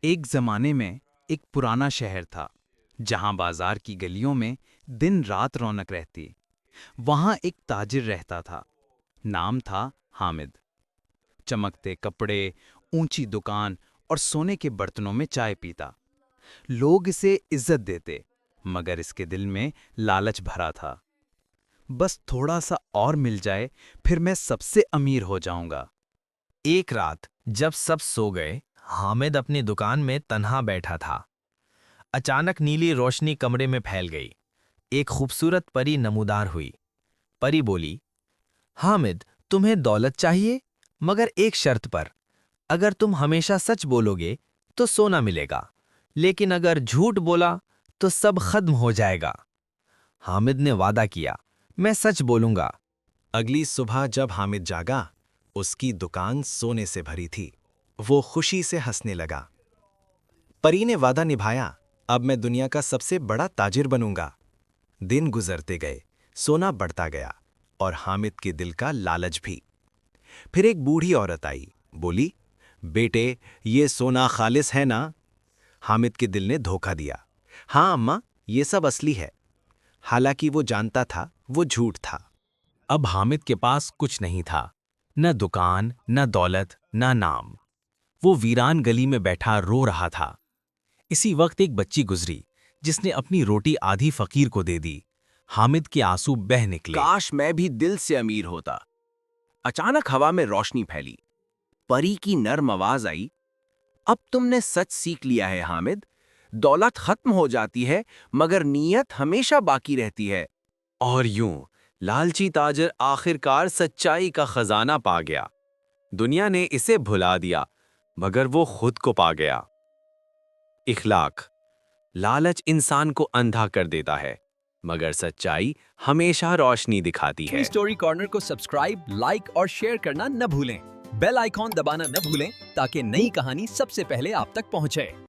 एक जमाने में एक पुराना शहर था जहां बाजार की गलियों में दिन रात रौनक रहती। वहां एक ताजिर रहता था। नाम था हामिद। चमकते कपड़े, ऊंची दुकान और सोने के बर्तनों में चाय पीता। लोग इसे इज्जत देते, मगर इसके दिल में लालच भरा था। बस थोड़ा सा और मिल जाए, फिर मैं सबसे अमीर हो जाऊंगा। एक रात जब सब सो गए, हामिद अपनी दुकान में तन्हा बैठा था। अचानक नीली रोशनी कमरे में फैल गई। एक खूबसूरत परी नमूदार हुई। परी बोली, हामिद, तुम्हें दौलत चाहिए, मगर एक शर्त पर। अगर तुम हमेशा सच बोलोगे तो सोना मिलेगा, लेकिन अगर झूठ बोला तो सब खत्म हो जाएगा। हामिद ने वादा किया, मैं सच बोलूंगा। अगली सुबह जब हामिद जागा, उसकी दुकान सोने से भरी थी। वो खुशी से हंसने लगा। परी ने वादा निभाया, अब मैं दुनिया का सबसे बड़ा ताजिर बनूंगा। दिन गुजरते गए, सोना बढ़ता गया और हामिद के दिल का लालच भी। फिर एक बूढ़ी औरत आई, बोली, बेटे, ये सोना खालिस है ना? हामिद के दिल ने धोखा दिया। हाँ अम्मा, ये सब असली है। हालांकि वो जानता था वो झूठ था। अब हामिद के पास कुछ नहीं था, न दुकान, न दौलत, न नाम। वो वीरान गली में बैठा रो रहा था। इसी वक्त एक बच्ची गुजरी, जिसने अपनी रोटी आधी फकीर को दे दी। हामिद के आंसू बह निकले। काश मैं भी दिल से अमीर होता। अचानक हवा में रोशनी फैली। परी की नर्म आवाज आई, अब तुमने सच सीख लिया है हामिद। दौलत खत्म हो जाती है, मगर नीयत हमेशा बाकी रहती है। और यूं लालची ताजर आखिरकार सच्चाई का खजाना पा गया। दुनिया ने इसे भुला दिया, मगर वो खुद को पा गया। इखलाक। लालच इंसान को अंधा कर देता है, मगर सच्चाई हमेशा रोशनी दिखाती है। स्टोरी कॉर्नर को सब्सक्राइब, लाइक और शेयर करना न भूलें। बेल आइकॉन दबाना न भूलें ताकि नई कहानी सबसे पहले आप तक पहुंचे।